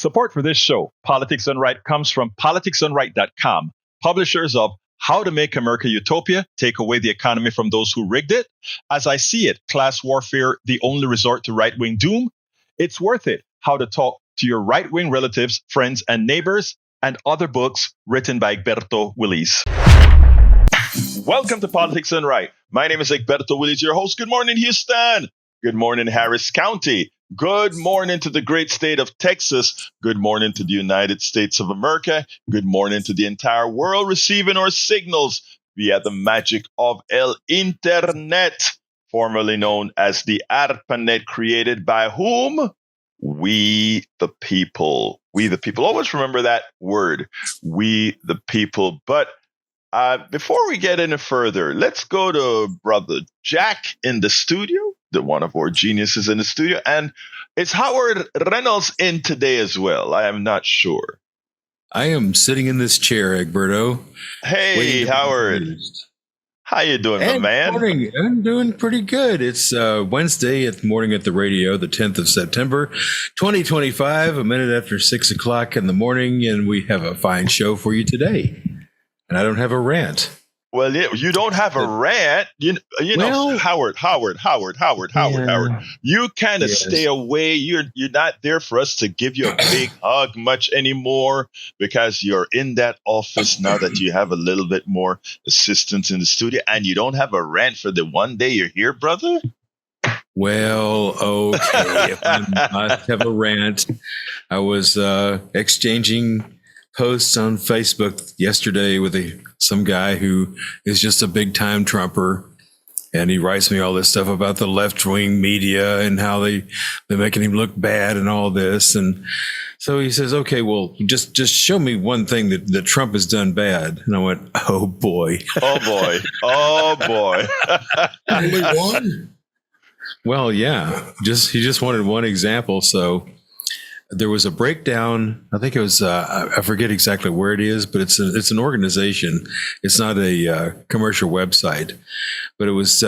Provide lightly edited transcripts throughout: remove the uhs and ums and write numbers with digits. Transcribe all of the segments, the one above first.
Support for this show, Politics Done Right, comes from politicsdoneright.com, publishers of How to Make America Utopia, Take Away the Economy from Those Who Rigged It, As I See It, Class Warfare, The Only Resort to Right-Wing Doom, It's Worth It, How to Talk to Your Right-Wing Relatives, Friends, and Neighbors, and other books written by Egberto, Willies. Welcome to Politics Done Right. My name is Egberto, Willies, your host. Good morning, Houston. Good morning, Harris County. Good morning to the great state of Texas. Good morning to the United States of America. Good morning to the entire world receiving our signals via the magic of El Internet, formerly known as the ARPANET, created by whom? We the people. We the people. Always remember that word, we the people. But before we get any further, let's go to Brother Jack in the studio. One of our geniuses in the studio, and it's Howard Reynolds in today as well. I am not sure. I am sitting in this chair, Egberto. Hey, Howard. How you doing, my man? Morning. I'm doing pretty good. It's Wednesday at morning at the radio, the 10th of September, 2025, a minute after 6 o'clock in the morning, and we have a fine show for you today. And I don't have a rant. Well, you don't have a rant. You know, Howard. You kind of stay away. You're not there for us to give you a big hug much anymore because you're in that office now that you have a little bit more assistance in the studio, and you don't have a rant for the one day you're here, brother. Well, okay. If I must have a rant, I was exchanging posts on Facebook yesterday with some guy who is just a big time Trumper, and he writes me all this stuff about the left wing media and how they're making him look bad and all this. And so he says, okay, well, just show me one thing that Trump has done bad. And I went, oh boy. Only one? Well, yeah, he just wanted one example. So there was a breakdown. I think it was, I forget exactly where it is, but it's an organization. It's not a commercial website, but it was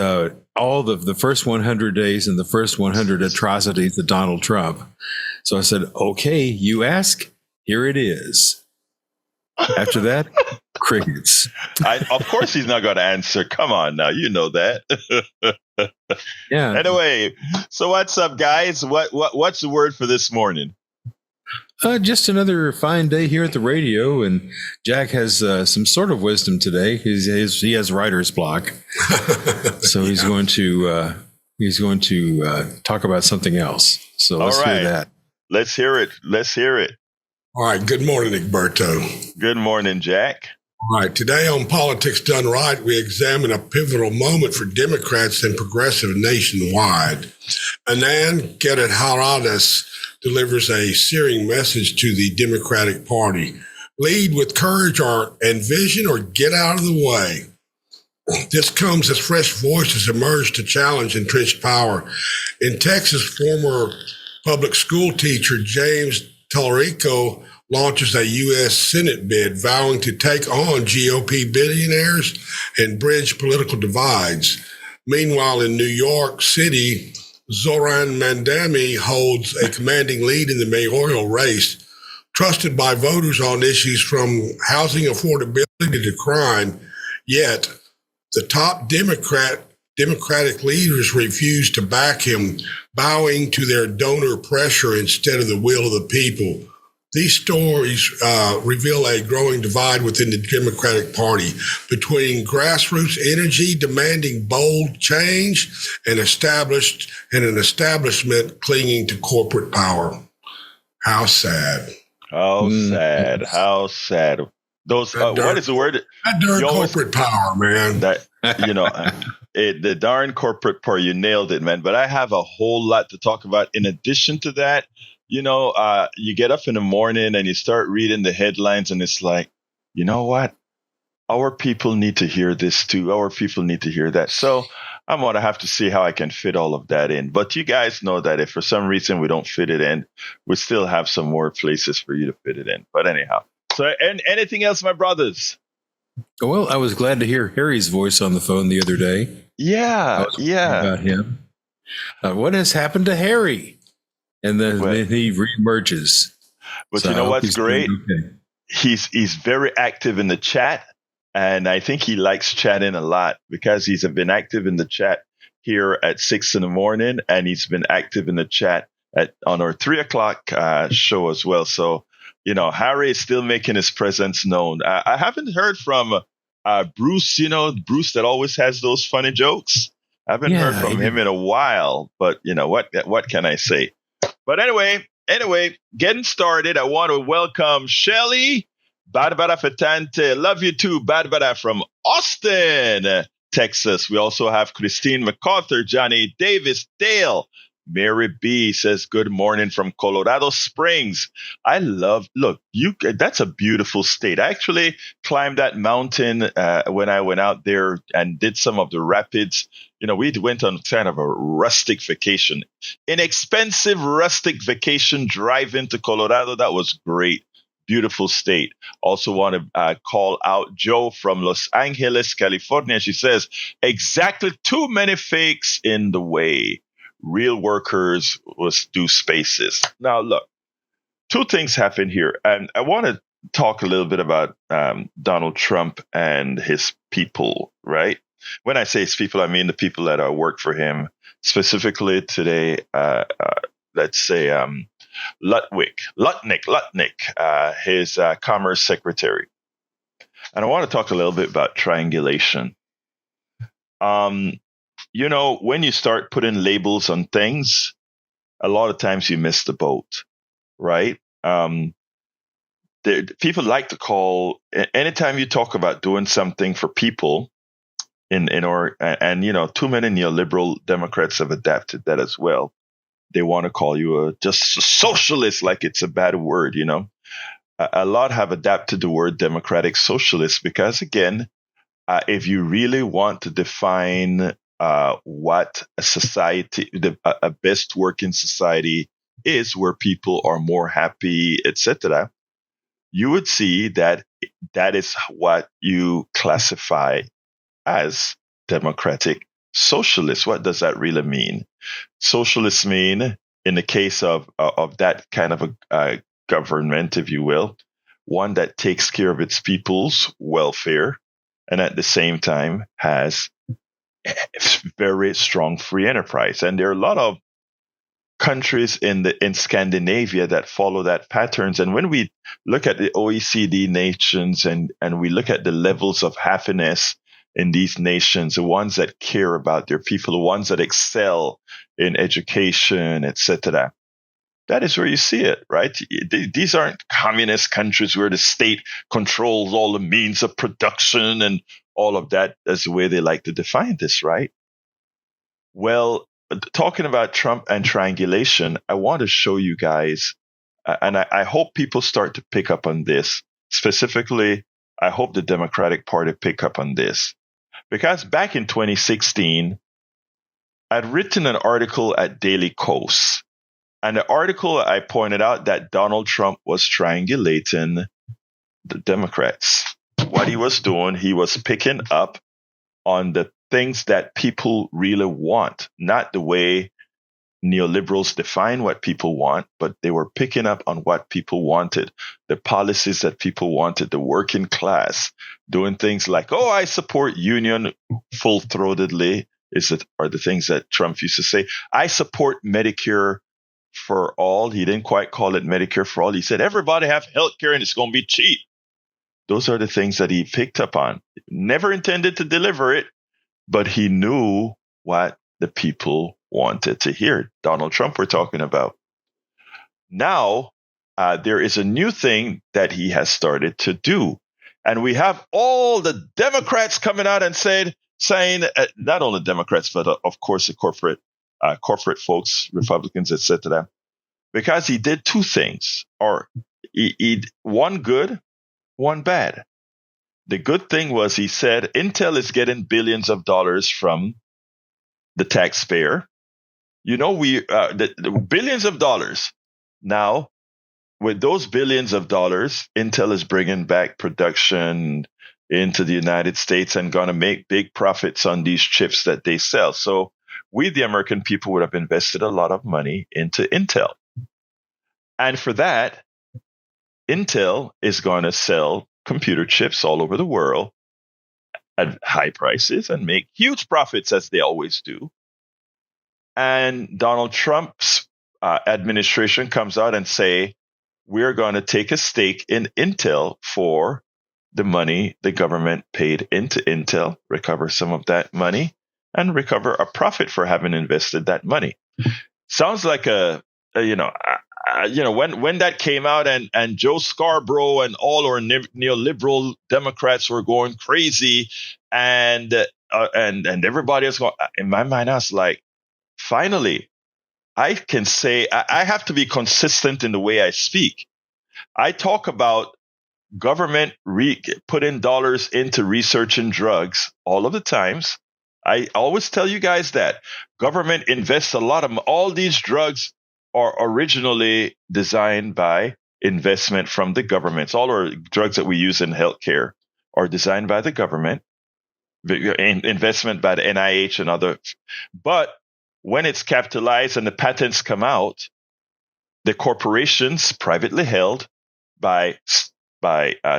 all the first 100 days and the first 100 atrocities of Donald Trump. So I said, okay, you ask, here it is. After that, crickets. Of course he's not going to answer. Come on now, you know that. Yeah. Anyway, so what's up, guys? What's the word for this morning? Just another fine day here at the radio, and Jack has some sort of wisdom today. He has writer's block, so he's going to talk about something else. So let's hear that. Let's hear it. All right. Good morning, Egberto. Good morning, Jack. All right. Today on Politics Done Right, we examine a pivotal moment for Democrats and progressive nationwide. Anand Giridharadas delivers a searing message to the Democratic Party. Lead with courage and vision, or get out of the way. This comes as fresh voices emerge to challenge entrenched power. In Texas, former public school teacher James Talarico launches a U.S. Senate bid vowing to take on GOP billionaires and bridge political divides. Meanwhile, in New York City, Zoran Mamdani holds a commanding lead in the mayoral race, trusted by voters on issues from housing affordability to crime. Yet, the top Democratic leaders refuse to back him, bowing to their donor pressure instead of the will of the people. These stories reveal a growing divide within the Democratic Party between grassroots energy demanding bold change and an establishment clinging to corporate power. How sad. How sad. Those what is the word? That darn corporate power, man. That the darn corporate power. You nailed it, man. But I have a whole lot to talk about. In addition to that, you get up in the morning and you start reading the headlines, and it's like, you know what? Our people need to hear this too. Our people need to hear that. So I'm going to have to see how I can fit all of that in. But you guys know that if for some reason we don't fit it in, we still have some more places for you to fit it in. But anyhow, so and anything else, my brothers? Well, I was glad to hear Harry's voice on the phone the other day. Yeah. About him. What has happened to Harry? And then he reemerges. But So you I know hope what's he's doing great? okay. He's very active in the chat, and I think he likes chatting a lot because he's been active in the chat here at 6 in the morning, and he's been active in the chat on our 3 o'clock show as well. So, Harry is still making his presence known. I haven't heard from Bruce, Bruce that always has those funny jokes. I haven't heard from him in a while, but what can I say? But anyway, getting started, I want to welcome Shelly Barbara Fetante. Love you too, Barbara from Austin, Texas. We also have Christine MacArthur, Johnny Davis, Dale. Mary B says, good morning from Colorado Springs. That's a beautiful state. I actually climbed that mountain when I went out there and did some of the rapids. We went on kind of a rustic vacation, inexpensive rustic vacation drive into Colorado. That was great. Beautiful state. Also want to call out Joe from Los Angeles, California. She says, exactly too many fakes in the way. Real workers was do spaces. Now, look, two things happen here. And I want to talk a little bit about Donald Trump and his people, right? When I say his people, I mean the people that work for him. Specifically today, let's say Lutnick, his Commerce Secretary. And I want to talk a little bit about triangulation. When you start putting labels on things, a lot of times you miss the boat, right? People like to call, anytime you talk about doing something for people, too many neoliberal Democrats have adapted that as well. They want to call you just a socialist, like it's a bad word, A lot have adapted the word democratic socialist because, again, if you really want to define what a society, a best working society is, where people are more happy, etc., you would see that is what you classify as democratic socialist. What does that really mean? Socialists mean, in the case of that kind of a government, if you will, one that takes care of its people's welfare and at the same time has very strong free enterprise. And there are a lot of countries in Scandinavia that follow that patterns. And when we look at the OECD nations and we look at the levels of happiness in these nations, the ones that care about their people, the ones that excel in education, etc., that is where you see it, right? These aren't communist countries where the state controls all the means of production and all of that. That's the way they like to define this, right? Well, talking about Trump and triangulation, I want to show you guys, and I hope people start to pick up on this. Specifically, I hope the Democratic Party pick up on this. Because back in 2016, I'd written an article at Daily Kos. And the article, I pointed out that Donald Trump was triangulating the Democrats. What he was doing, he was picking up on the things that people really want, not the way neoliberals define what people want, but they were picking up on what people wanted, the policies that people wanted, the working class, doing things like, I support union full-throatedly, are the things that Trump used to say. I support Medicare for all. He didn't quite call it Medicare for all. He said, everybody have health care and it's going to be cheap. Those are the things that he picked up on. Never intended to deliver it, but he knew what the people wanted to hear. Donald Trump we're talking about. Now, there is a new thing that he has started to do. And we have all the Democrats coming out and saying, not only Democrats, but of course the corporate folks, Republicans, etc., because he did two things, or he one good, one bad. The good thing was he said Intel is getting billions of dollars from the taxpayer. The billions of dollars. Now, with those billions of dollars, Intel is bringing back production into the United States and going to make big profits on these chips that they sell. So we, the American people, would have invested a lot of money into Intel. And for that, Intel is going to sell computer chips all over the world at high prices and make huge profits, as they always do. And Donald Trump's administration comes out and say, we're going to take a stake in Intel for the money the government paid into Intel, recover some of that money, and recover a profit for having invested that money. Sounds like when that came out and Joe Scarborough and all our neoliberal Democrats were going crazy, and everybody was going. In my mind, I was like, finally, I can say I have to be consistent in the way I speak. I talk about government putting dollars into research and drugs all of the times. I always tell you guys that government invests a lot of all these drugs are originally designed by investment from the governments. All our drugs that we use in healthcare are designed by the government, investment by the NIH and other. But when it's capitalized and the patents come out, the corporations privately held by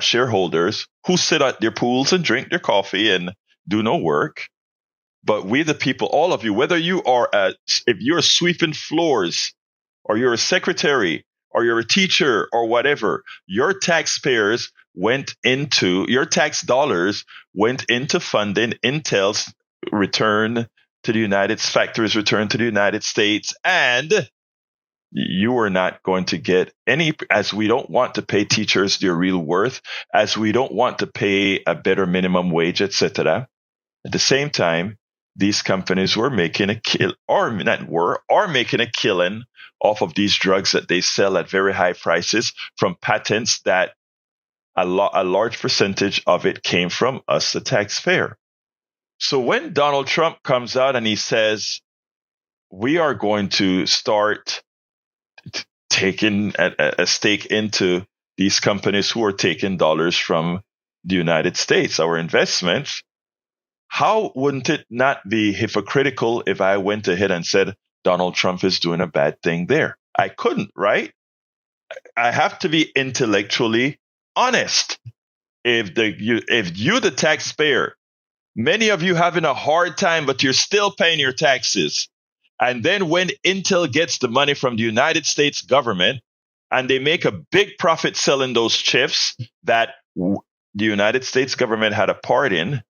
shareholders who sit at their pools and drink their coffee and do no work. But we, the people, all of you, whether you are if you're sweeping floors or you're a secretary or you're a teacher or whatever, your tax dollars went into funding Intel's return to the factory's return to the United States. And you are not going to get any, as we don't want to pay teachers their real worth, as we don't want to pay a better minimum wage, etc. At the same time, these companies were making are making a killing off of these drugs that they sell at very high prices from patents that a large percentage of it came from us, the taxpayer. So when Donald Trump comes out and he says, we are going to start taking a stake into these companies who are taking dollars from the United States, our investments, how wouldn't it not be hypocritical if I went ahead and said Donald Trump is doing a bad thing there? I couldn't, right? I have to be intellectually honest. If you, the taxpayer, many of you having a hard time, but you're still paying your taxes. And then when Intel gets the money from the United States government and they make a big profit selling those chips that the United States government had a part in,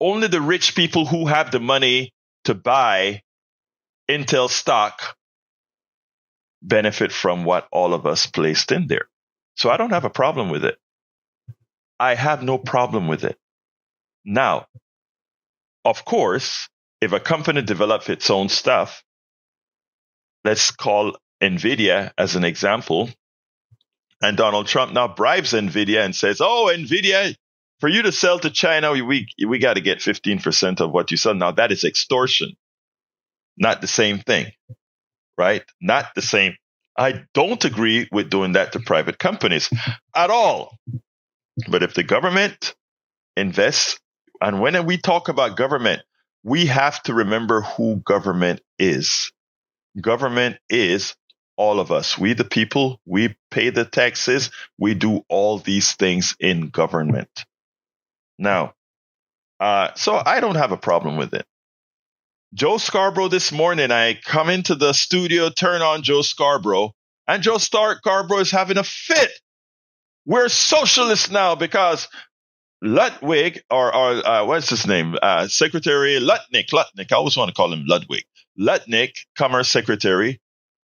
only the rich people who have the money to buy Intel stock benefit from what all of us placed in there. So I don't have a problem with it. I have no problem with it. Now, of course, if a company develops its own stuff, let's call NVIDIA as an example, and Donald Trump now bribes NVIDIA and says, oh, NVIDIA, for you to sell to China, we got to get 15% of what you sell. Now, that is extortion. Not the same thing, right? Not the same. I don't agree with doing that to private companies at all. But if the government invests, and when we talk about government, we have to remember who government is. Government is all of us. We, the people, we pay the taxes. We do all these things in government. Now, so I don't have a problem with it. Joe Scarborough this morning, I come into the studio, turn on Joe Scarborough, and Joe Scarborough is having a fit. We're socialists now because Ludwig, or what's his name? Secretary Lutnick. I always want to call him Ludwig. Lutnick, Commerce Secretary,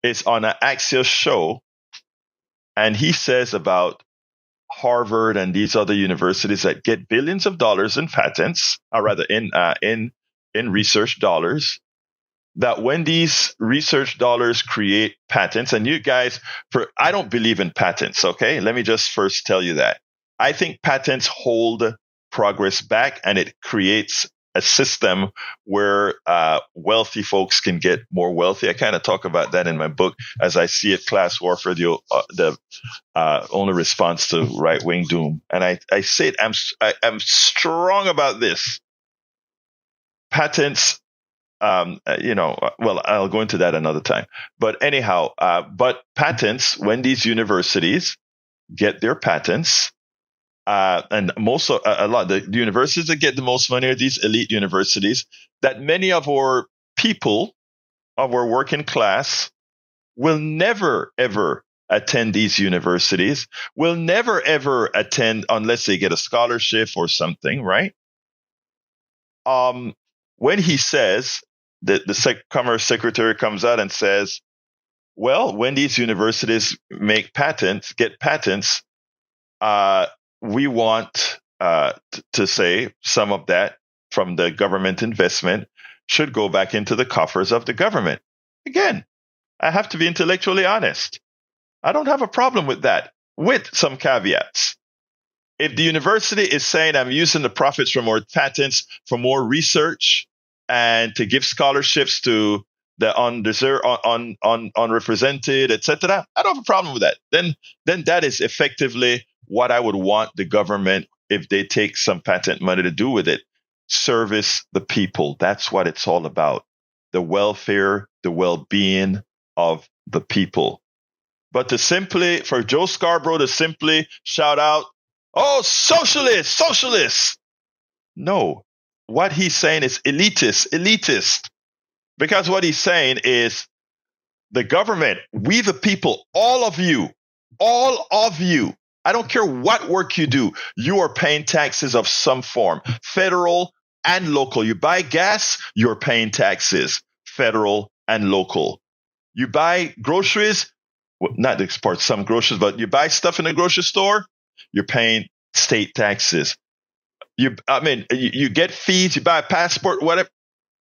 is on an Axios show, and he says about Harvard and these other universities that get billions of dollars in patents, or rather in research dollars, that when these research dollars create patents, and you guys, I don't believe in patents, okay? Let me just first tell you that. I think patents hold progress back, and it creates a system where wealthy folks can get more wealthy. I kind of talk about that in my book, As I See It, Class Warfare, the only response to right-wing doom. And I say it, I'm strong about this. Patents, well, I'll go into that another time. But anyhow, but patents, when these universities get their patents. And a lot of the universities that get the most money are these elite universities that many of our people of our working class will never, ever attend these universities, will never, ever attend unless they get a scholarship or something, right? When he says that the Commerce Secretary comes out and says, well, when these universities get patents, we want to say some of that from the government investment should go back into the coffers of the government. Again, I have to be intellectually honest. I don't have a problem with that, with some caveats. If the university is saying I'm using the profits from our patents for more research and to give scholarships to the undeserved, unrepresented, etc., I don't have a problem with that. Then that is effectively what I would want the government, if they take some patent money, to do with it. Service the people. That's what it's all about. The welfare, the well-being of the people. But for Joe Scarborough to simply shout out, oh, socialists. No, what he's saying is elitist. Because what he's saying is the government, we the people, all of you, I don't care what work you do, you are paying taxes of some form, federal and local. You buy gas, you're paying taxes, federal and local. You buy groceries, well, not to export some groceries, but you buy stuff in the grocery store, you're paying state taxes. You get fees, you buy a passport, whatever.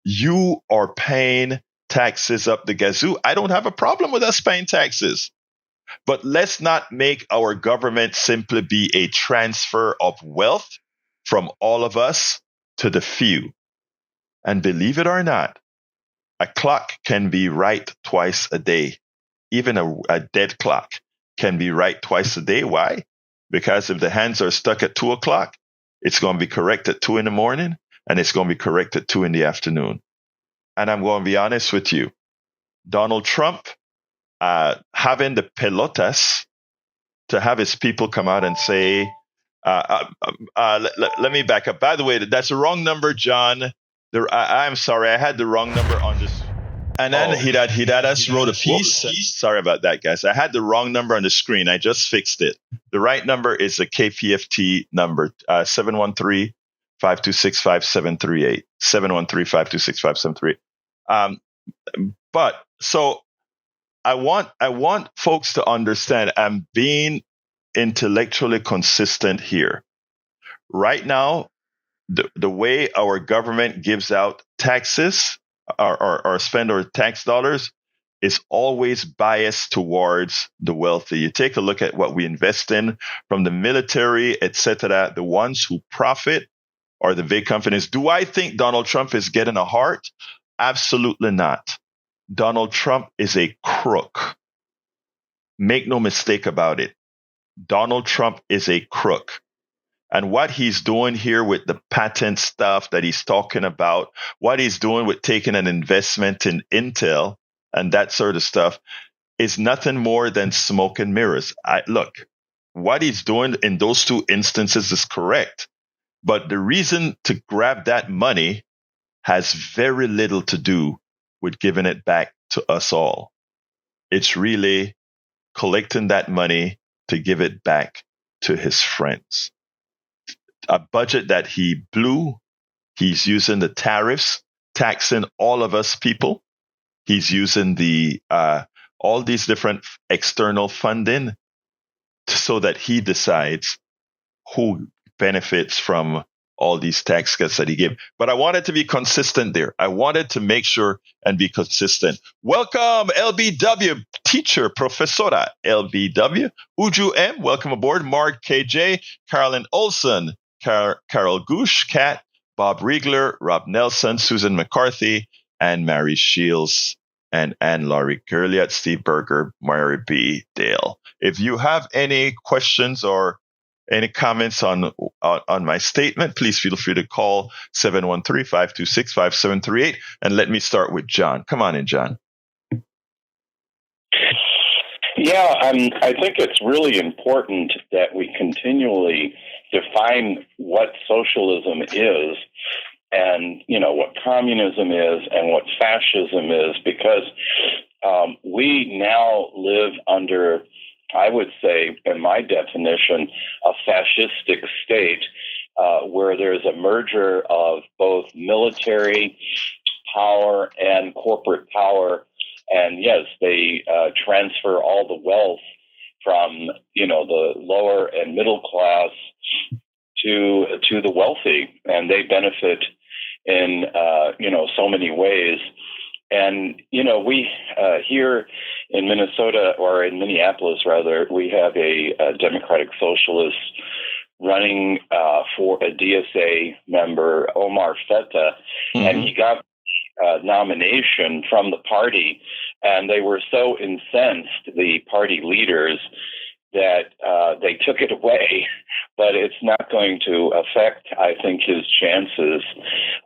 You are paying taxes up the gazoo. I don't have a problem with us paying taxes. But let's not make our government simply be a transfer of wealth from all of us to the few. And believe it or not, a clock can be right twice a day. Even a dead clock can be right twice a day. Why? Because if the hands are stuck at 2 o'clock, it's going to be correct at 2 in the morning, and it's going to be correct at 2 in the afternoon. And I'm going to be honest with you. Donald Trump, having the pelotas to have his people come out and say, let me back up. By the way, that's the wrong number, John. I'm sorry, I had the wrong number on this. And then Giridharadas wrote a piece. Sorry about that, guys. I had the wrong number on the screen. I just fixed it. The right number is the KPFT number, 713-526-5738. 713-526-5738. But so I want folks to understand I'm being intellectually consistent here. Right now, the way our government gives out taxes or spend our tax dollars is always biased towards the wealthy. You take a look at what we invest in from the military, etc. The ones who profit are the big companies. Do I think Donald Trump is getting a heart? Absolutely not. Donald Trump is a crook. Make no mistake about it. Donald Trump is a crook. And what he's doing here with the patent stuff that he's talking about, what he's doing with taking an investment in Intel and that sort of stuff is nothing more than smoke and mirrors. Look, what he's doing in those two instances is correct. But the reason to grab that money has very little to do with giving it back to us all. It's really collecting that money to give it back to his friends. A budget that he blew, he's using the tariffs, taxing all of us people. He's using the all these different external funding so that he decides who benefits from all these tax cuts that he gave. But I wanted to be consistent there. I wanted to make sure and be consistent. Welcome, LBW, teacher, professora, LBW. Uju M, welcome aboard. Mark KJ, Carolyn Olson, Carol Goosh, Kat, Bob Riegler, Rob Nelson, Susan McCarthy, and Mary Shields, and Anne-Laurie Gurliat, Steve Berger, Mary B. Dale. If you have any questions or any comments on my statement, please feel free to call 713-526-5738. And let me start with John. Come on in, John. Yeah, I think it's really important that we continually define what socialism is and, what communism is and what fascism is, because we now live under, I would say, in my definition, a fascistic state where there's a merger of both military power and corporate power. And yes, they transfer all the wealth from, the lower and middle class to the wealthy, and they benefit in, so many ways. And, we here in Minnesota, or in Minneapolis, rather, we have a Democratic Socialist running for a DSA member, Omar Feta, and he got nomination from the party, and they were so incensed, the party leaders, that they took it away. But it's not going to affect, I think, his chances.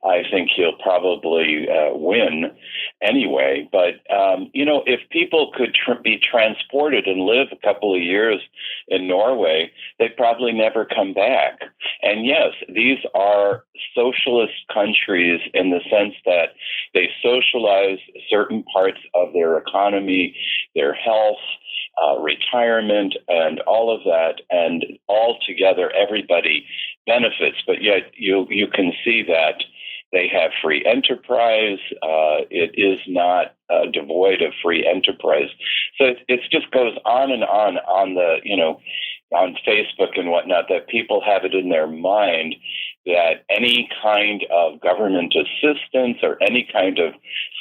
I think he'll probably win anyway. But, if people could be transported and live a couple of years in Norway, they'd probably never come back. And yes, these are socialist countries in the sense that they socialize certain parts of their economy, their health, retirement, and all of that, and all together everybody benefits. But yet you can see that they have free enterprise. It is not devoid of free enterprise. So it just goes on and on the on Facebook and whatnot, that people have it in their mind that any kind of government assistance or any kind of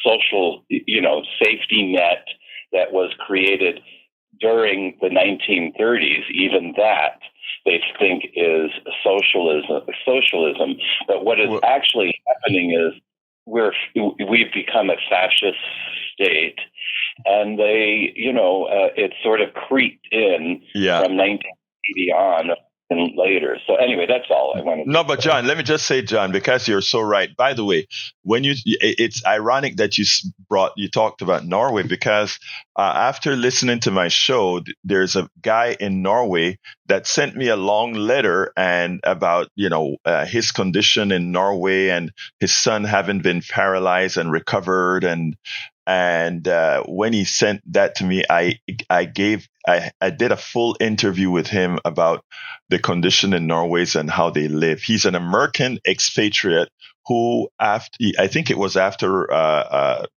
social safety net that was created during the 1930s, even that they think is socialism. But what is actually happening is we've become a fascist state, and they, it sort of creeped in from 1980 on and later. So anyway, that's all I wanted to say. But John, let me just say, John, because you're so right. By the way, it's ironic that you talked about Norway, because after listening to my show, there's a guy in Norway that sent me a long letter and about his condition in Norway, and his son having been paralyzed and recovered, and when he sent that to me, I did a full interview with him about the condition in Norway and how they live. He's an American expatriate who, I think it was after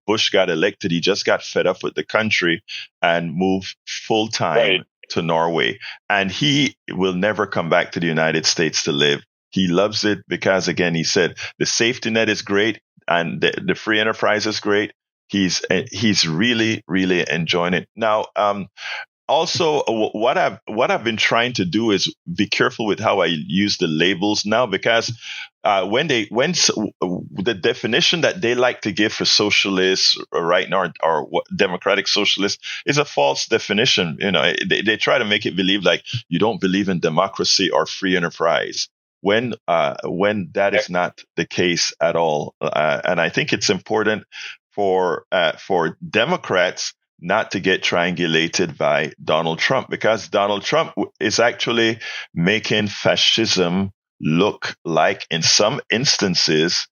Bush got elected, he just got fed up with the country and moved full time to Norway. And he will never come back to the United States to live. He loves it because, again, he said the safety net is great and the free enterprise is great. He's really, really enjoying it. Now, also, what I've been trying to do is be careful with how I use the labels now, because when the definition that they like to give for socialists right now, or democratic socialists, is a false definition. They try to make it believe like you don't believe in democracy or free enterprise, when that is not the case at all. And I think it's important for Democrats not to get triangulated by Donald Trump, because Donald Trump is actually making fascism look like, in some instances,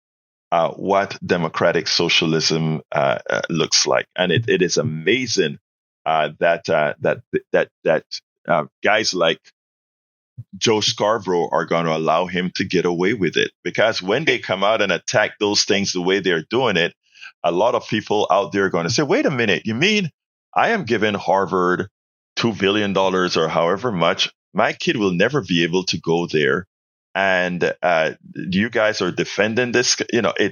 what democratic socialism looks like. And it is amazing that guys like Joe Scarborough are going to allow him to get away with it, because when they come out and attack those things the way they're doing it, a lot of people out there are going to say, wait a minute, you mean I am giving Harvard $2 billion or however much? My kid will never be able to go there. And you guys are defending this.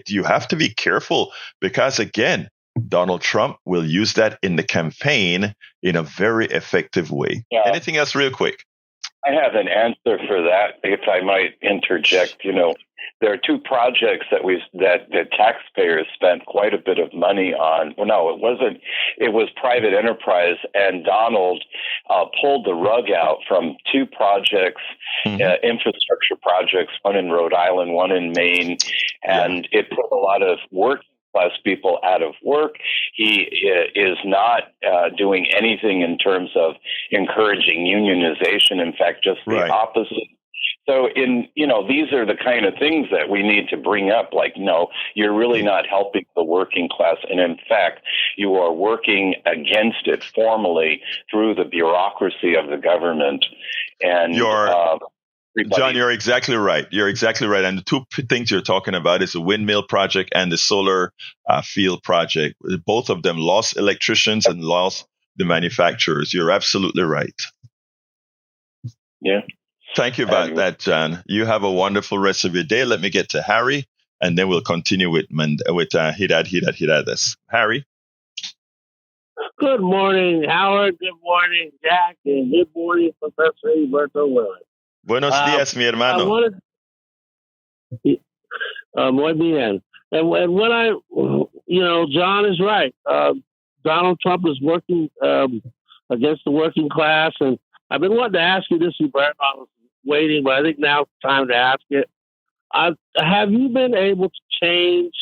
You have to be careful, because, again, Donald Trump will use that in the campaign in a very effective way. Yeah. Anything else real quick? I have an answer for that, if I might interject. There are two projects that the taxpayers spent quite a bit of money on. Well, no, it wasn't. It was private enterprise, and Donald pulled the rug out from two projects, infrastructure projects, one in Rhode Island, one in Maine, and it put a lot of working class people out of work. He is not doing anything in terms of encouraging unionization. In fact, just the opposite. So these are the kind of things that we need to bring up. Like, no, you're really not helping the working class. And in fact, you are working against it formally through the bureaucracy of the government. And John, you're exactly right. You're exactly right. And the two things you're talking about is the windmill project and the solar field project. Both of them lost electricians and lost the manufacturers. You're absolutely right. Yeah. Thank you about that, John. You have a wonderful rest of your day. Let me get to Harry, and then we'll continue with Giridharadas. Harry? Good morning, Howard. Good morning, Jack. And good morning, Professor Egberto Willies. Buenos dias, mi hermano. Muy bien. And when John is right. Donald Trump is working against the working class. And I've been wanting to ask you this, Egberto. I was waiting, but I think now's the time to ask it. Have you been able to change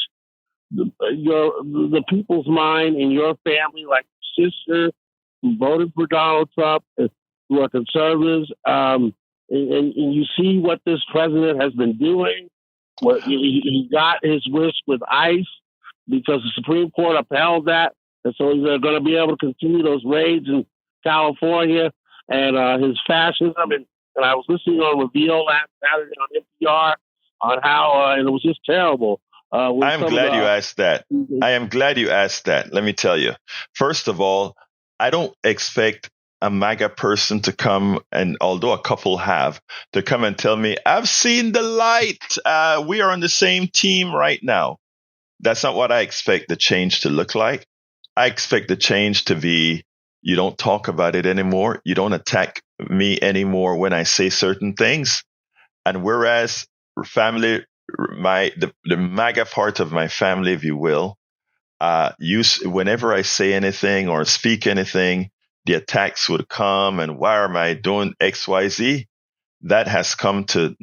the people's mind in your family, like your sister who voted for Donald Trump, who are conservatives, and you see what this president has been doing? What he got his wish with ICE because the Supreme Court upheld that, and so they're going to be able to continue those raids in California and his fascism. And I was listening on Reveal last Saturday on NPR on how and it was just terrible. I'm glad you asked that. I am glad you asked that. Let me tell you. First of all, I don't expect a MAGA person to come, and although a couple have, to come and tell me, I've seen the light. We are on the same team right now. That's not what I expect the change to look like. I expect the change to be, you don't talk about it anymore. You don't attack me anymore when I say certain things. And whereas family, the MAGA part of my family, if you will, whenever I say anything or speak anything, the attacks would come. And why am I doing X, Y, Z? That has come to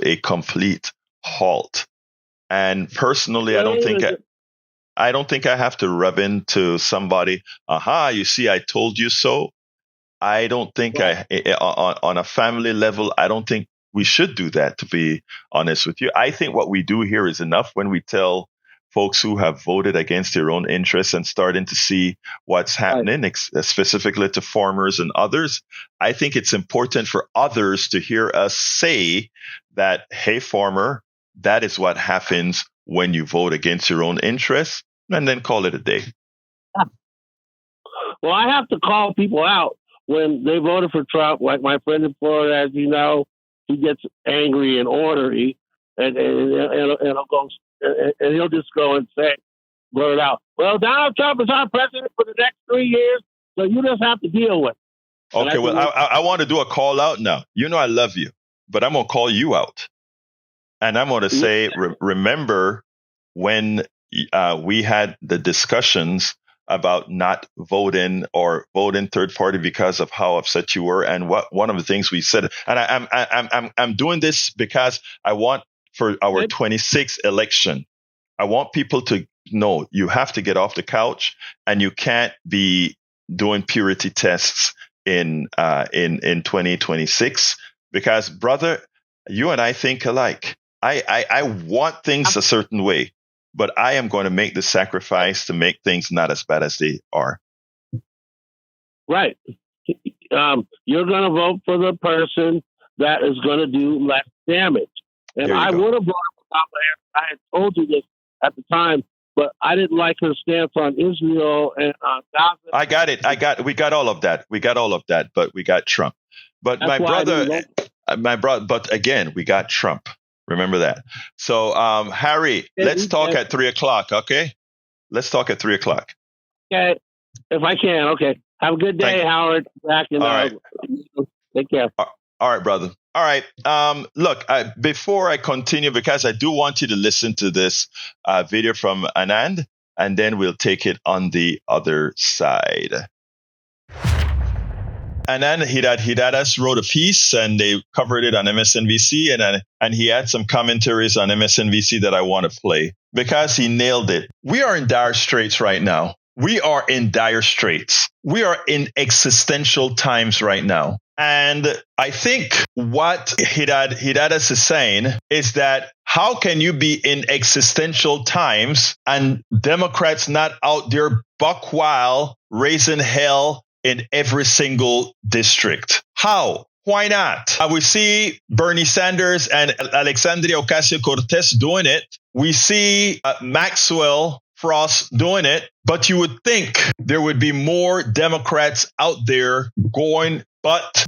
a complete halt. And personally, I don't think I have to rub into somebody. You see, I told you so. I don't think on a family level, I don't think we should do that, to be honest with you. I think what we do here is enough when we tell folks who have voted against their own interests and starting to see what's happening, specifically to farmers and others. I think it's important for others to hear us say that, hey, farmer, that is what happens when you vote against your own interests, and then call it a day. Well, I have to call people out when they voted for Trump. Like my friend in Florida, as you know, he gets angry and ornery, and he'll just go and say, blurt out, well, Donald Trump is our president for the next 3 years, so you just have to deal with it. Okay, well, I want to do a call out now. You know I love you, but I'm going to call you out. And I'm going to say, remember when we had the discussions about not voting or voting third party because of how upset you were, and one of the things we said, and I'm doing this because I want for our 26th election, I want people to know you have to get off the couch, and you can't be doing purity tests in 2026 because, brother, you and I think alike. I want things a certain way, but I am going to make the sacrifice to make things not as bad as they are. Right. You're going to vote for the person that is going to do less damage. And I would have brought up I had told you this at the time, but I didn't like her stance on Israel and Gaza. I got it. We got all of that. But we got Trump. But but again, we got Trump. Remember that. So, Harry, let's talk at 3:00. Okay. Let's talk at 3:00. Okay. If I can. Okay. Have a good day, Howard. Back in. All right. Take care. All right, brother. All right. Look, before I continue, because I do want you to listen to this video from Anand, and then we'll take it on the other side. Anand Giridharadas wrote a piece, and they covered it on MSNBC, and he had some commentaries on MSNBC that I want to play because he nailed it. We are in dire straits right now. We are in dire straits. We are in existential times right now. And I think what Giridharadas is saying is that how can you be in existential times and Democrats not out there buck wild, raising hell in every single district? How? Why not? We see Bernie Sanders and Alexandria Ocasio-Cortez doing it. We see Maxwell Frost doing it. But you would think there would be more Democrats out there going, but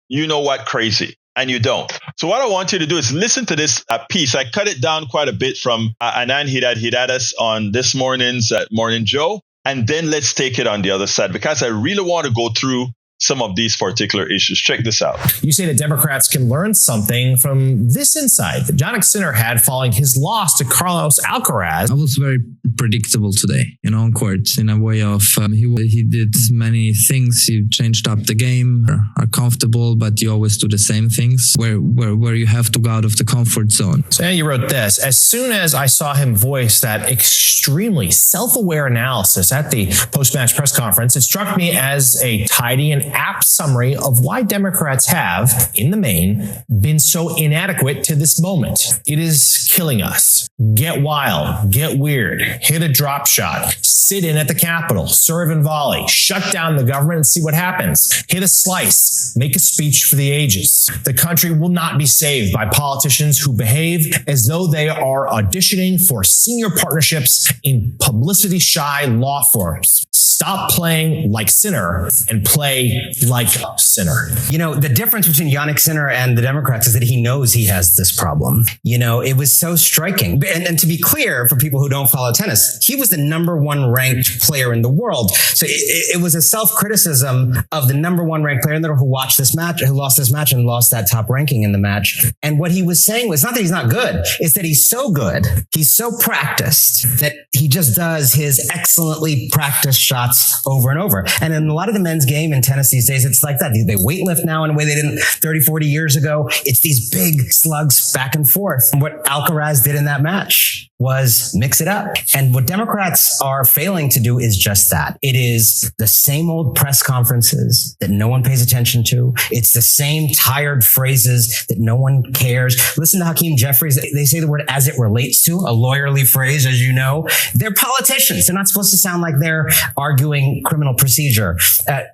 you know what, crazy. And you don't. So what I want you to do is listen to this piece. I cut it down quite a bit from Anand Giridharadas on this morning's Morning Joe. And then let's take it on the other side, because I really want to go through some of these particular issues. Check this out. You say that Democrats can learn something from this insight that Jannik Sinner had following his loss to Carlos Alcaraz. I was very predictable today, on court, in a way of he did many things. He changed up the game, are comfortable, but you always do the same things where you have to go out of the comfort zone. So yeah, you wrote this. As soon as I saw him voice that extremely self-aware analysis at the post-match press conference, it struck me as a tidy and apt summary of why Democrats have, in the main, been so inadequate to this moment. It is killing us. Get wild, get weird, hit a drop shot, sit in at the Capitol, serve and volley, shut down the government and see what happens, hit a slice, make a speech for the ages. The country will not be saved by politicians who behave as though they are auditioning for senior partnerships in publicity-shy law firms. Stop playing like Sinner and play like Sinner. The difference between Jannik Sinner and the Democrats is that he knows he has this problem. It was so striking. And to be clear, for people who don't follow tennis, he was the number one ranked player in the world. So it was a self-criticism of the number one ranked player in the world who lost this match and lost that top ranking in the match. And what he was saying was not that he's not good, it's that he's so good, he's so practiced that he just does his excellently practiced shots over and over. And in a lot of the men's game in tennis these days, it's like that. They weightlift now in a way they didn't 30, 40 years ago. It's these big slugs back and forth. And what Alcaraz did in that match was mix it up. And what Democrats are failing to do is just that. It is the same old press conferences that no one pays attention to. It's the same tired phrases that no one cares. Listen to Hakeem Jeffries. They say the word as it relates to, a lawyerly phrase, as you know. They're politicians. They're not supposed to sound like they're arguing criminal procedure.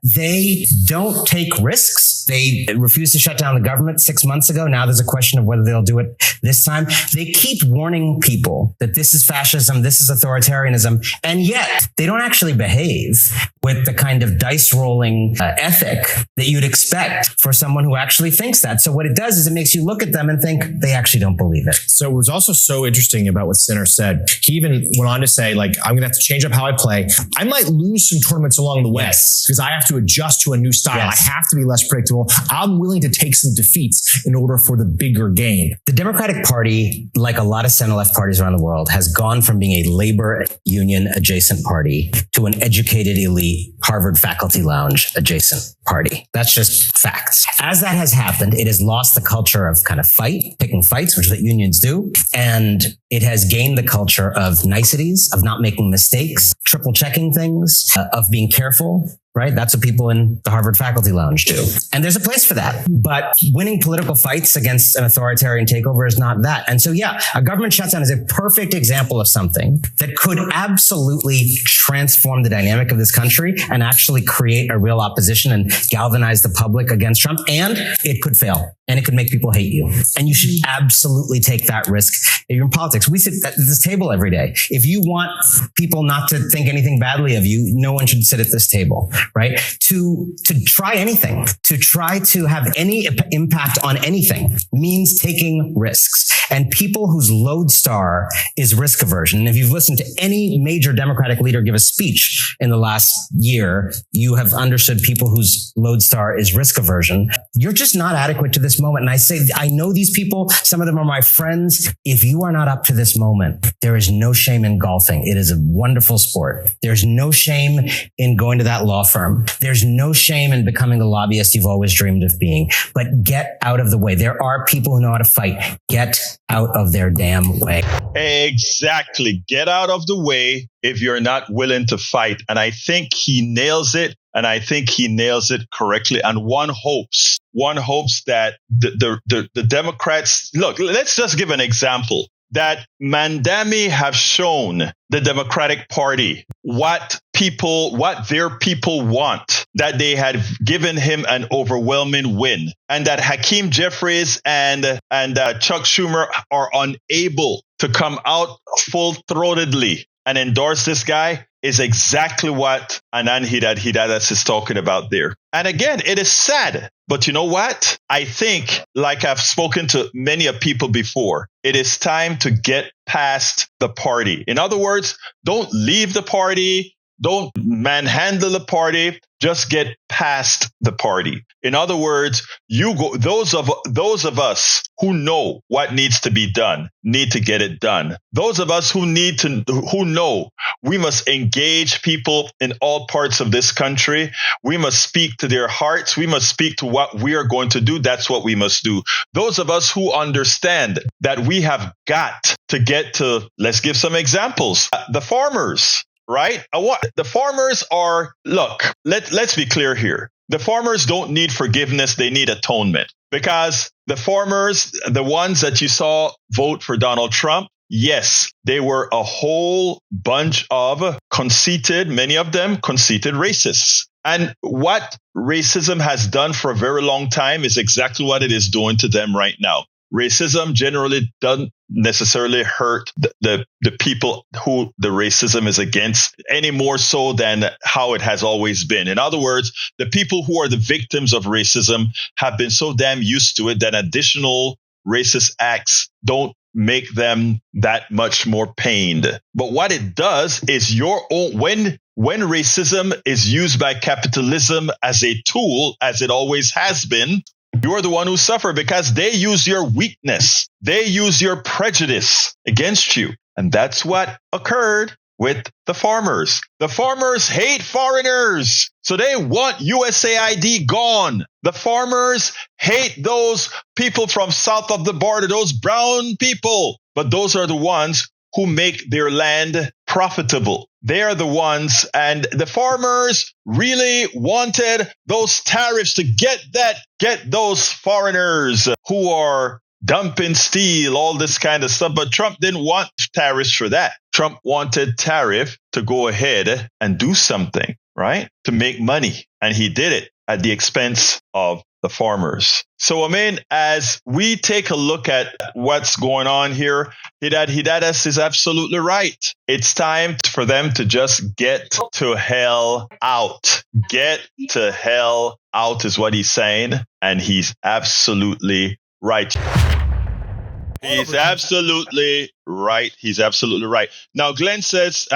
They don't take risks. They refused to shut down the government 6 months ago. Now there's a question of whether they'll do it this time. They keep warning people that this is fascism, this is authoritarianism, and yet they don't actually behave with the kind of dice rolling ethic that you'd expect for someone who actually thinks that. So what it does is it makes you look at them and think they actually don't believe it. So it was also so interesting about what Sinner said. He even went on to say, I'm going to have to change up how I play. I might lose some tournaments along the way because I have to adjust to a new style. Yes. I have to be less predictable. I'm willing to take some defeats in order for the bigger game. The Democratic Party, like a lot of center-left parties around the world, has gone from being a labor union adjacent party to an educated elite Harvard faculty lounge adjacent party. That's just facts. As that has happened, it has lost the culture of kind of picking fights, which is what unions do. And it has gained the culture of niceties, of not making mistakes, triple checking things, of being careful. Right? That's what people in the Harvard faculty lounge do. And there's a place for that. But winning political fights against an authoritarian takeover is not that. And so, a government shutdown is a perfect example of something that could absolutely transform the dynamic of this country and actually create a real opposition and galvanize the public against Trump. And it could fail. And it could make people hate you. And you should absolutely take that risk if you're in politics. We sit at this table every day. If you want people not to think anything badly of you, no one should sit at this table, right? To try anything, to try to have any impact on anything means taking risks. And people whose lodestar is risk aversion. And if you've listened to any major Democratic leader give a speech in the last year, you have understood people whose lodestar is risk aversion. You're just not adequate to this moment. And I say, I know these people. Some of them are my friends. If you are not up to this moment, there is no shame in golfing. It is a wonderful sport. There's no shame in going to that law firm. There's no shame in becoming the lobbyist you've always dreamed of being, but get out of the way. There are people who know how to fight. Get out of their damn way. Exactly. Get out of the way if you're not willing to fight. And I think he nails it. And I think he nails it correctly. And one hopes that the Democrats, look, let's just give an example, that Mamdani have shown the Democratic Party what their people want, that they had given him an overwhelming win, and that Hakeem Jeffries and Chuck Schumer are unable to come out full-throatedly and endorse this guy is exactly what Anand Giridharadas is talking about there. And again, it is sad. But you know what? I think, like I've spoken to many of people before, it is time to get past the party. In other words, don't leave the party. Don't manhandle the party. Just get past the party. In other words, those of us who know what needs to be done need to get it done. Those of us who know we must engage people in all parts of this country. We must speak to their hearts. We must speak to what we are going to do. That's what we must do. Those of us who understand that we have got to get to, let's give some examples. The farmers. Right? The farmers are, look, let's be clear here. The farmers don't need forgiveness. They need atonement, because the farmers, the ones that you saw vote for Donald Trump, yes, they were a whole bunch of many of them conceited racists. And what racism has done for a very long time is exactly what it is doing to them right now. Racism generally doesn't necessarily hurt the people who the racism is against any more so than how it has always been. In other words, the people who are the victims of racism have been so damn used to it that additional racist acts don't make them that much more pained. But what it does is when racism is used by capitalism as a tool, as it always has been, you're the one who suffer, because they use your weakness. They use your prejudice against you. And that's what occurred with the farmers. The farmers hate foreigners, so they want USAID gone. The farmers hate those people from south of the border, those brown people. But those are the ones who make their land profitable. They are the ones, and the farmers really wanted those tariffs to get those foreigners who are dumping steel, all this kind of stuff. But Trump didn't want tariffs for that. Trump wanted tariff to go ahead and do something, right? To make money. And he did it at the expense of the farmers. So, I mean, as we take a look at what's going on here, Giridharadas is absolutely right. It's time for them to just get to hell out. Get to hell out is what he's saying. And he's absolutely right. He's absolutely right. He's absolutely right. Now, Glenn says,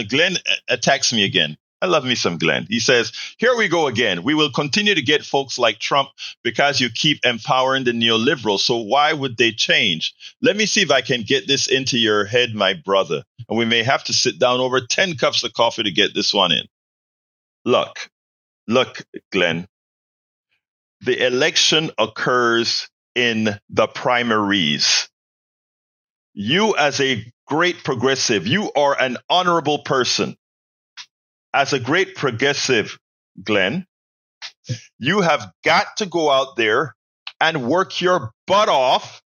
Glenn attacks me again. I love me some Glenn. He says, here we go again. We will continue to get folks like Trump because you keep empowering the neoliberals. So why would they change? Let me see if I can get this into your head, my brother. And we may have to sit down over 10 cups of coffee to get this one in. Look, Glenn. The election occurs in the primaries. You, as a great progressive, you are an honorable person. As a great progressive, Glenn, you have got to go out there and work your butt off,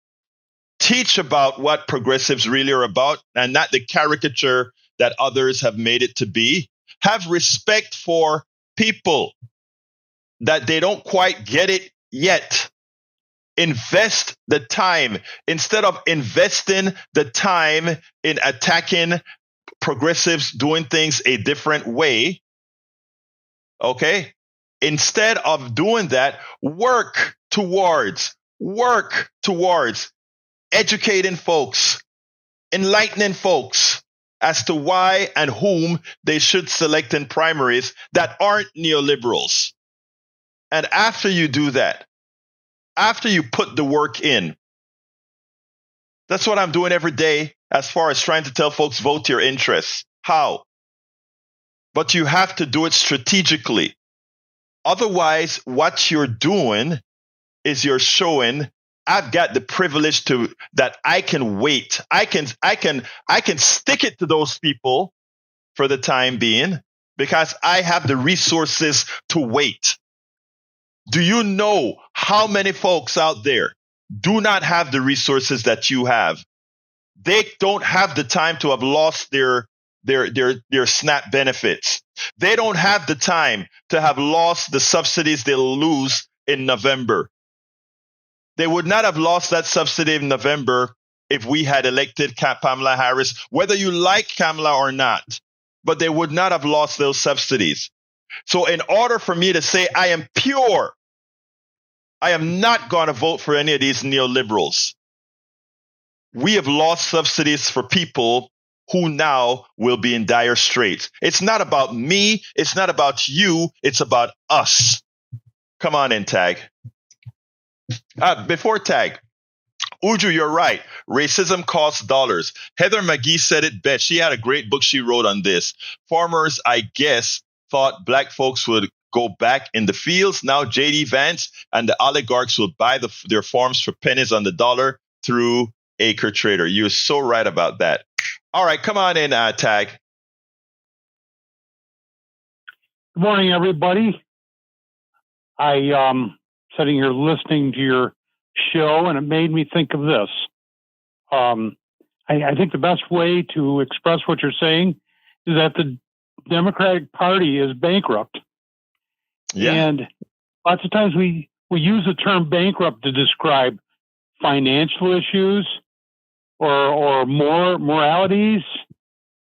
teach about what progressives really are about and not the caricature that others have made it to be. Have respect for people that they don't quite get it yet. Invest the time instead of investing the time in attacking progressives doing things a different way. Okay? Instead of doing that, work towards educating folks, enlightening folks as to why and whom they should select in primaries that aren't neoliberals. And after you do that, after you put the work in, that's what I'm doing every day as far as trying to tell folks, vote your interests. How? but you have to do it strategically. Otherwise, what you're doing is you're showing I've got the privilege that I can wait. I can stick it to those people for the time being because I have the resources to wait. Do you know how many folks out there do not have the resources that you have? They don't have the time to have lost their SNAP benefits. They don't have the time to have lost the subsidies they'll lose in November. They would not have lost that subsidy in November if we had elected Kamala Harris, whether you like Kamala or not, but they would not have lost those subsidies. So in order for me to say I am pure, I am not going to vote for any of these neoliberals. We have lost subsidies for people who now will be in dire straits. It's not about me. It's not about you. It's about us. Come on in, Tag. Before Tag, Uju, you're right. Racism costs dollars. Heather McGee said it best. She had a great book she wrote on this. Farmers, I guess, thought black folks would go back in the fields. Now J.D. Vance and the oligarchs will buy their farms for pennies on the dollar through Acre Trader. You're so right about that. All right, come on in, Tag. Good morning, everybody. Sitting here listening to your show, and it made me think of this. I think the best way to express what you're saying is that the Democratic Party is bankrupt. Yeah. And lots of times we use the term bankrupt to describe financial issues or moralities.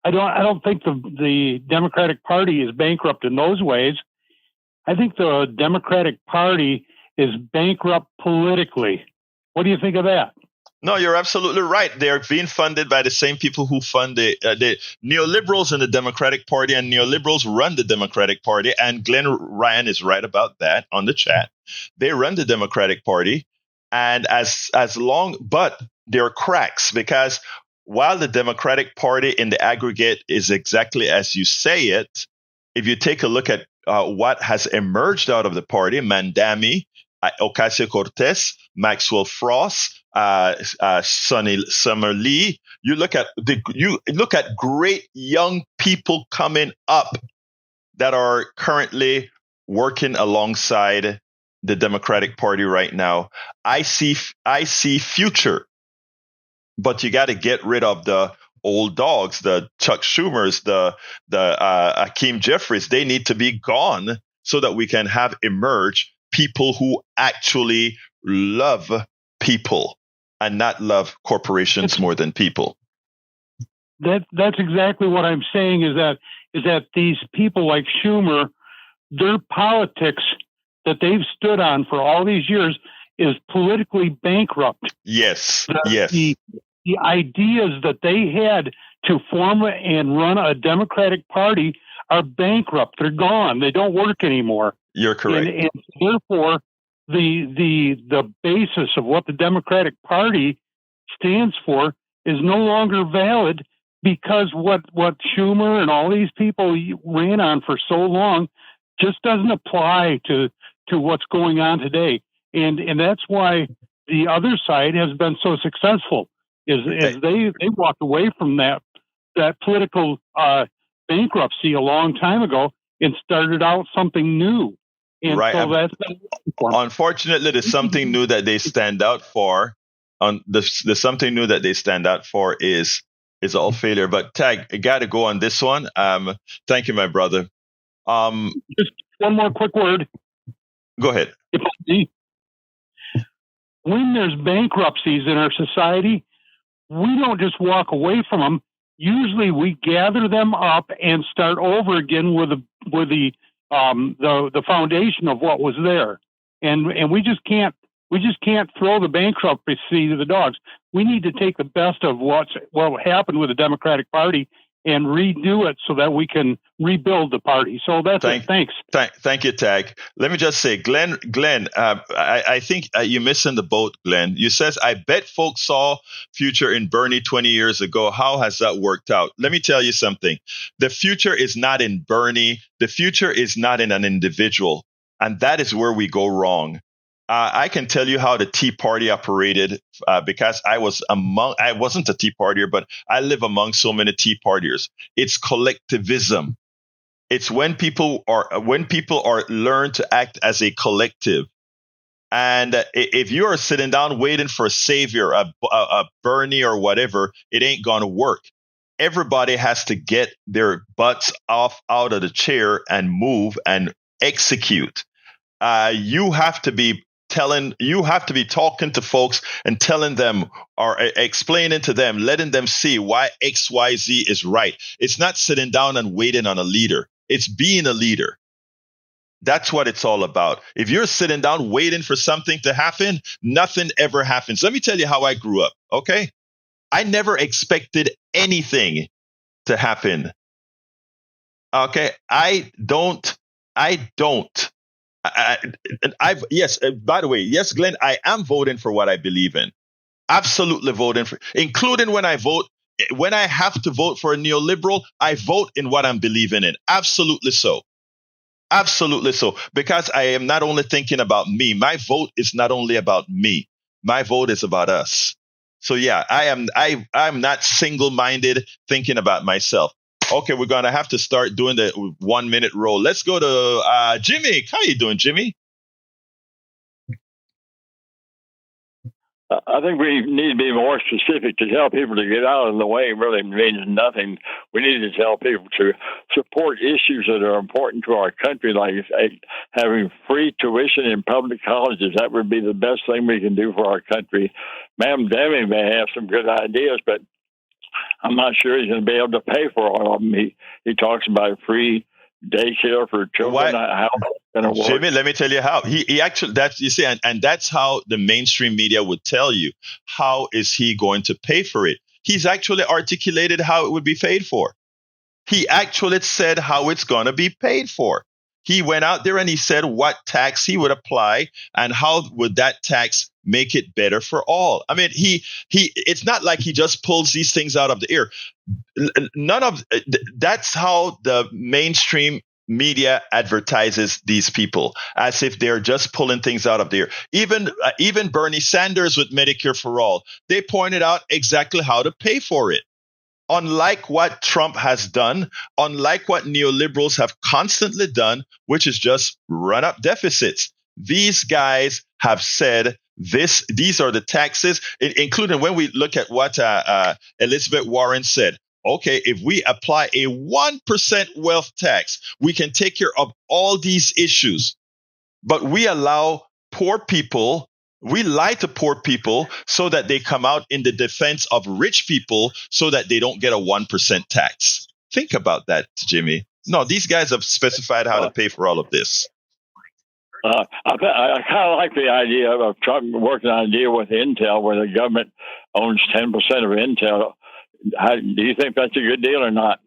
I don't think the Democratic Party is bankrupt in those ways. I think the Democratic Party is bankrupt politically. What do you think of that? No, you're absolutely right. They're being funded by the same people who fund the neoliberals in the Democratic Party, and neoliberals run the Democratic Party. And Glenn Ryan is right about that on the chat. They run the Democratic Party, and but there are cracks because while the Democratic Party in the aggregate is exactly as you say it, if you take a look at what has emerged out of the party, Mamdani, Ocasio-Cortez, Maxwell Frost, Sonny Summer Lee, you look at great young people coming up that are currently working alongside the Democratic Party right now. I see future, but you got to get rid of the old dogs, the Chuck Schumers, the Hakeem Jeffries. They need to be gone so that we can have emerge people who actually love people and not love corporations more than people. That's exactly what I'm saying is that these people like Schumer, their politics that they've stood on for all these years is politically bankrupt. Yes. The ideas that they had to form and run a Democratic Party are bankrupt. They're gone. They don't work anymore. You're correct. And therefore, the basis of what the Democratic Party stands for is no longer valid because what Schumer and all these people ran on for so long just doesn't apply to what's going on today. And that's why the other side has been so successful. Is they walked away from that political bankruptcy a long time ago and started out something new. And right. So that's unfortunately, there's something new that they stand out for. The something new that they stand out for is all failure. But Tag, I got to go on this one. Thank you, my brother. Just one more quick word. Go ahead. When there's bankruptcies in our society, we don't just walk away from them. Usually, we gather them up and start over again with the foundation of what was there, and we just can't throw the bankruptcy to the dogs. We need to take the best of what happened with the Democratic Party and redo it so that we can rebuild the party. So that's it. Thanks. Thank you, Tag. Let me just say, Glenn, I think you're missing the boat, Glenn. You says, I bet folks saw future in Bernie 20 years ago. How has that worked out? Let me tell you something. The future is not in Bernie. The future is not in an individual. And that is where we go wrong. I can tell you how the Tea Party operated because I wasn't a Tea Partier, but I live among so many Tea Partiers. It's collectivism. It's when people are learned to act as a collective. And if you are sitting down waiting for a savior, a Bernie or whatever, it ain't going to work. Everybody has to get their butts out of the chair and move and execute. You have to be talking to folks and telling them or explaining to them, letting them see why XYZ is right. It's not sitting down and waiting on a leader. It's being a leader. That's what it's all about. If you're sitting down waiting for something to happen, nothing ever happens. Let me tell you how I grew up. Okay. I never expected anything to happen. Okay. By the way, yes, Glenn, I am voting for what I believe in. Absolutely voting for, including when I have to vote for a neoliberal, I vote in what I'm believing in. Absolutely so. Absolutely so. Because I am not only thinking about me. My vote is not only about me. My vote is about us. So yeah, I'm not single-minded thinking about myself. Okay, we're going to have to start doing the 1 minute roll. Let's go to Jimmy. How you doing, Jimmy? I think we need to be more specific to tell people to get out of the way. Really means nothing. We need to tell people to support issues that are important to our country, like having free tuition in public colleges. That would be the best thing we can do for our country. Mamdani may have some good ideas, but I'm not sure he's going to be able to pay for all of them. He talks about free daycare for children. How that's going to work? Jimmy, let me tell you how. He actually, that's, you see, and that's how the mainstream media would tell you. How is he going to pay for it? He's actually articulated how it would be paid for. He actually said how it's going to be paid for. He went out there and he said what tax he would apply and how would that tax make it better for all. I mean, it's not like he just pulls these things out of the air. That's how the mainstream media advertises these people, as if they're just pulling things out of the air. Even Bernie Sanders with Medicare for All, they pointed out exactly how to pay for it. Unlike what Trump has done, unlike what neoliberals have constantly done, which is just run up deficits. These guys have said these are the taxes, including when we look at what Elizabeth Warren said. Okay, if we apply a 1% wealth tax, we can take care of all these issues. But we allow poor people, we lie to poor people so that they come out in the defense of rich people so that they don't get a 1% tax. Think about that, Jimmy. No, these guys have specified how to pay for all of this. I kind of like the idea of Trump working on a deal with Intel where the government owns 10% of Intel. Do you think that's a good deal or not?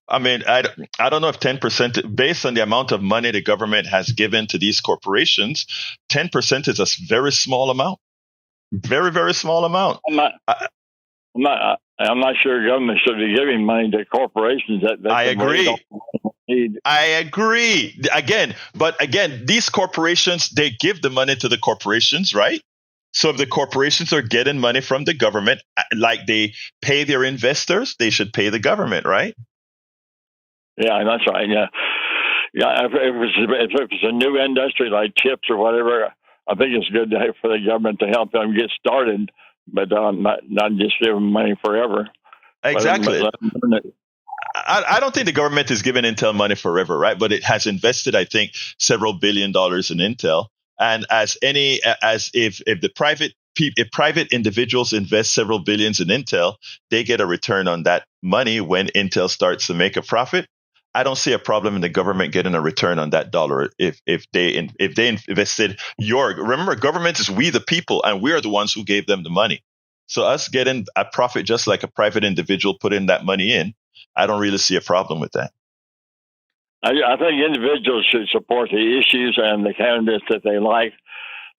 I mean, I don't know if 10%, based on the amount of money the government has given to these corporations, 10% is a very small amount. Very, very small amount. I'm not sure government should be giving money to corporations that I agree. Need. I agree. Again, these corporations, they give the money to the corporations, right? So if the corporations are getting money from the government, like they pay their investors, they should pay the government, right? Yeah, that's right. Yeah. If it's a new industry like chips or whatever, I think it's good for the government to help them get started, but not just give them money forever. Exactly. I don't think the government is giving Intel money forever, right? But it has invested, I think, several $1 billion in Intel. And if private individuals invest several billions in Intel, they get a return on that money when Intel starts to make a profit. I don't see a problem in the government getting a return on that dollar if they invested. Remember, government is we the people, and we are the ones who gave them the money. So us getting a profit just like a private individual putting that money in, I don't really see a problem with that. I think individuals should support the issues and the candidates that they like.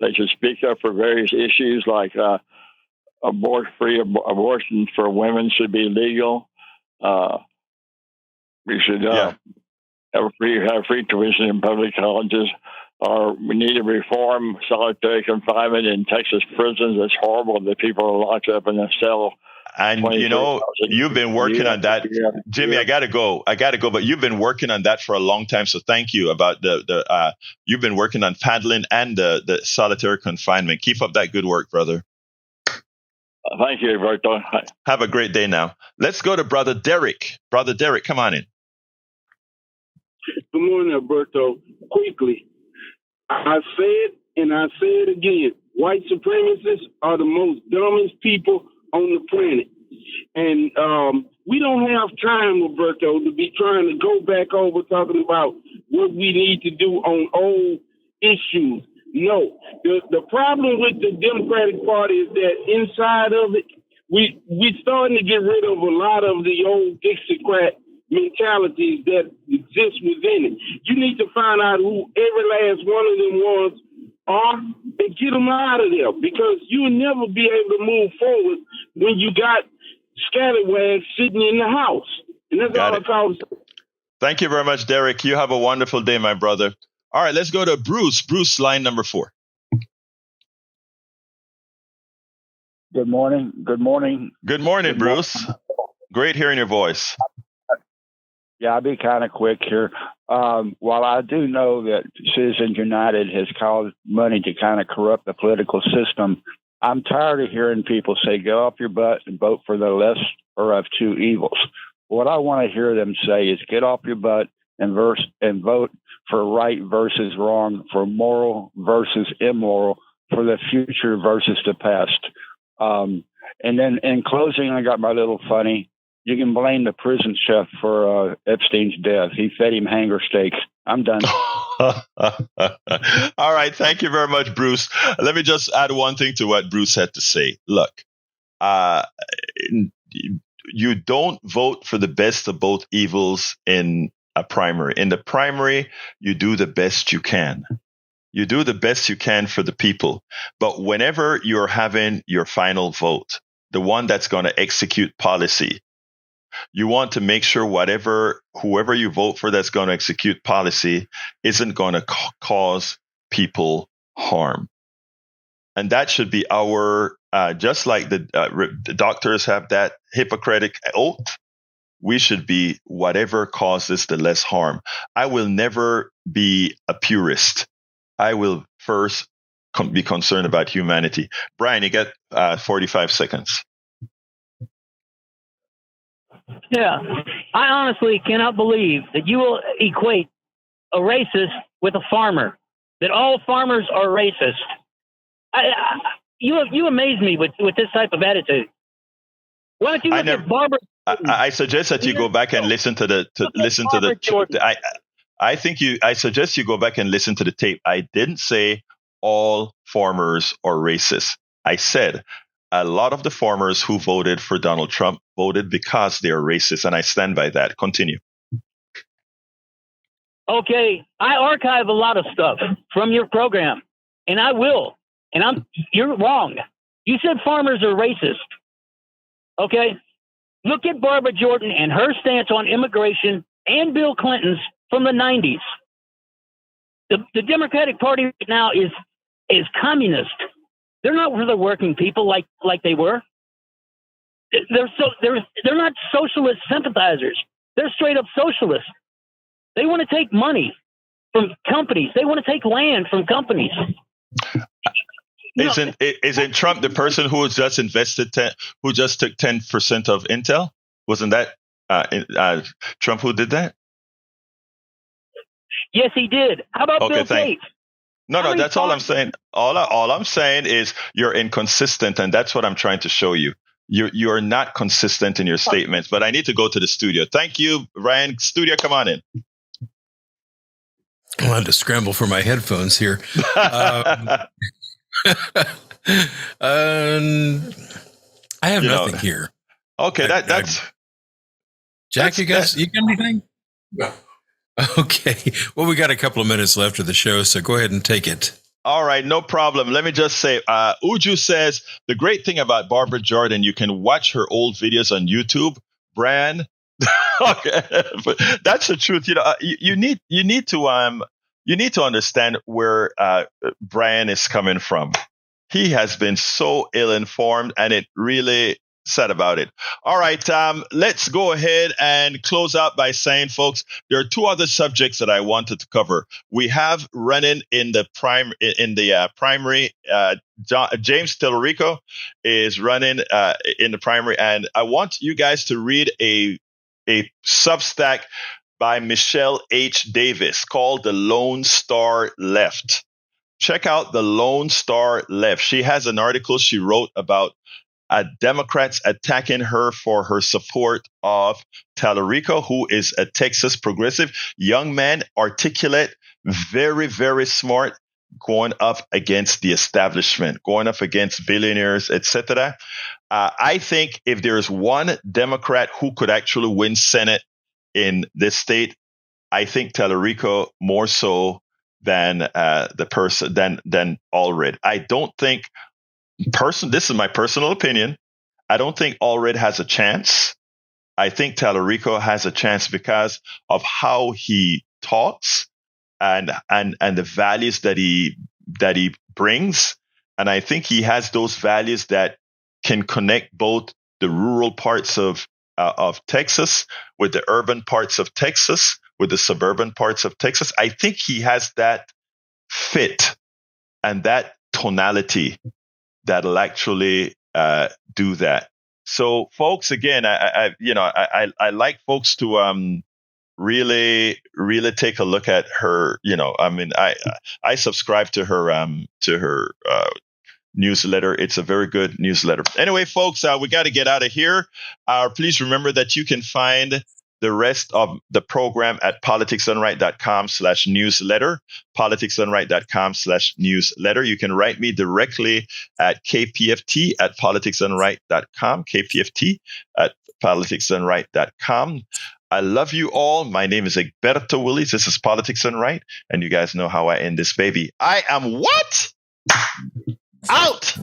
They should speak up for various issues like abortion for women should be legal. We should have free tuition in public colleges. Or we need to reform solitary confinement in Texas prisons. It's horrible that people are locked up in a cell. And you've been working on that, Jimmy. I gotta go. But you've been working on that for a long time. So thank you about you've been working on Fadlin and the solitary confinement. Keep up that good work, brother. Thank you, Egberto. Have a great day now. Let's go to Brother Derek. Brother Derek, come on in. Good morning, Egberto. Quickly, I said and I say it again: white supremacists are the most dumbest people on the planet. And we don't have time, Roberto, to be trying to go back over talking about what we need to do on old issues. No. The problem with the Democratic Party is that inside of it, we're starting to get rid of a lot of the old Dixiecrat mentalities that exist within it. You need to find out who every last one of them was are and get them out of there, because you'll never be able to move forward when you got scallywags sitting in the house. And that's all I call it. Thank you very much, Derek. You have a wonderful day, my brother. All right, let's go to Bruce. Bruce, line number 4. Good morning. Good morning. Good morning, Bruce. Great hearing your voice. Yeah, I'll be kind of quick here. While I do know that Citizens United has caused money to kind of corrupt the political system, I'm tired of hearing people say, go off your butt and vote for the lesser of two evils. What I want to hear them say is get off your butt and vote for right versus wrong, for moral versus immoral, for the future versus the past. And then in closing, I got my little funny. You can blame the prison chef for Epstein's death. He fed him hanger steaks. I'm done. All right. Thank you very much, Bruce. Let me just add one thing to what Bruce had to say. Look, you don't vote for the best of both evils in a primary. In the primary, you do the best you can. You do the best you can for the people. But whenever you're having your final vote, the one that's going to execute policy, you want to make sure whoever you vote for that's going to execute policy isn't going to cause people harm. And that should be our, just like the doctors have that Hippocratic oath, we should be whatever causes the less harm. I will never be a purist. I will first be concerned about humanity. Brian, you get 45 seconds. Yeah, I honestly cannot believe that you will equate a racist with a farmer, that all farmers are racist. You amaze me with this type of attitude. Why don't you look at Barbara? I suggest that you go back and listen to the I suggest you go back and listen to the tape. I didn't say all farmers are racist. I said a lot of the farmers who voted for Donald Trump voted because they are racist, and I stand by that. Continue. Okay, I archive a lot of stuff from your program, and I will. And you're wrong. You said farmers are racist. Okay? Look at Barbara Jordan and her stance on immigration and Bill Clinton's from the 90s. The Democratic Party right now is communist. They're not for the working people like they were. They're not socialist sympathizers. They're straight up socialists. They want to take money from companies. They want to take land from companies. Isn't Trump the person who just who just took 10% of Intel? Wasn't that Trump who did that? Yes, he did. How about Bill Gates? No, that's all I'm saying. All I'm saying is you're inconsistent, and that's what I'm trying to show you. You're not consistent in your statements, but I need to go to the studio. Thank you, Ryan. Studio, come on in. I wanted to scramble for my headphones here. I have nothing here. Okay, that's Jack, you got anything? Okay. Well, we got a couple of minutes left of the show, so go ahead and take it. All right, no problem. Let me just say, Uju says, the great thing about Barbara Jordan, you can watch her old videos on YouTube. Bran, okay, but that's the truth. You need to understand where Brian is coming from. He has been so ill-informed, and it really sad about it. All right, let's go ahead and close out by saying, folks, there are two other subjects that I wanted to cover. We have running in the primary. James Talarico is running in the primary, and I want you guys to read a Substack by Michelle H. Davis called The Lone Star Left. Check out The Lone Star Left. She has an article she wrote about Democrats attacking her for her support of Talarico, who is a Texas progressive young man, articulate, very, very smart, going up against the establishment, going up against billionaires, etc. I think if there's one Democrat who could actually win Senate in this state, I think Talarico more so than than Allred. I don't think. This is my personal opinion. I don't think Allred has a chance. I think Talarico has a chance because of how he talks and the values that he brings. And I think he has those values that can connect both the rural parts of Texas with the urban parts of Texas, with the suburban parts of Texas. I think he has that fit and that tonality that'll actually do that. So, folks, again, I like folks to really take a look at her. I subscribe to her newsletter. It's a very good newsletter. Anyway, folks, we got to get out of here. Please remember that you can find the rest of the program at politicsdoneright.com/newsletter, politicsdoneright.com/newsletter. You can write me directly at kpft@politicsdoneright.com, kpft@politicsdoneright.com. I love you all. My name is Egberto Willies. This is Politics Done Right, and you guys know how I end this baby. I am what? Out!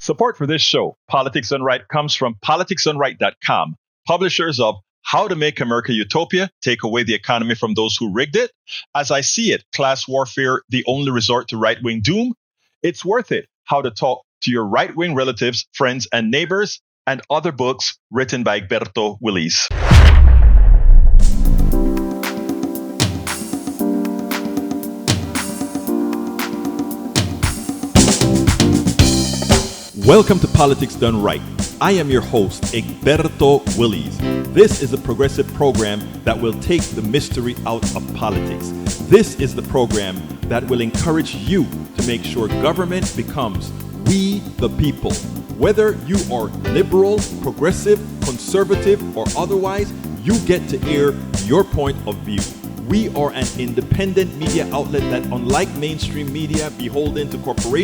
Support for this show, Politics Done Right, comes from politicsdoneright.com. Publishers of How to Make America Utopia, Take Away the Economy from Those Who Rigged It, As I See It, Class Warfare, The Only Resort to Right-Wing Doom, It's Worth It, How to Talk to Your Right-Wing Relatives, Friends, and Neighbors, and other books written by Egberto Willies. Welcome to Politics Done Right. I am your host, Egberto Willies. This is a progressive program that will take the mystery out of politics. This is the program that will encourage you to make sure government becomes we the people. Whether you are liberal, progressive, conservative, or otherwise, you get to air your point of view. We are an independent media outlet that, unlike mainstream media beholden to corporations,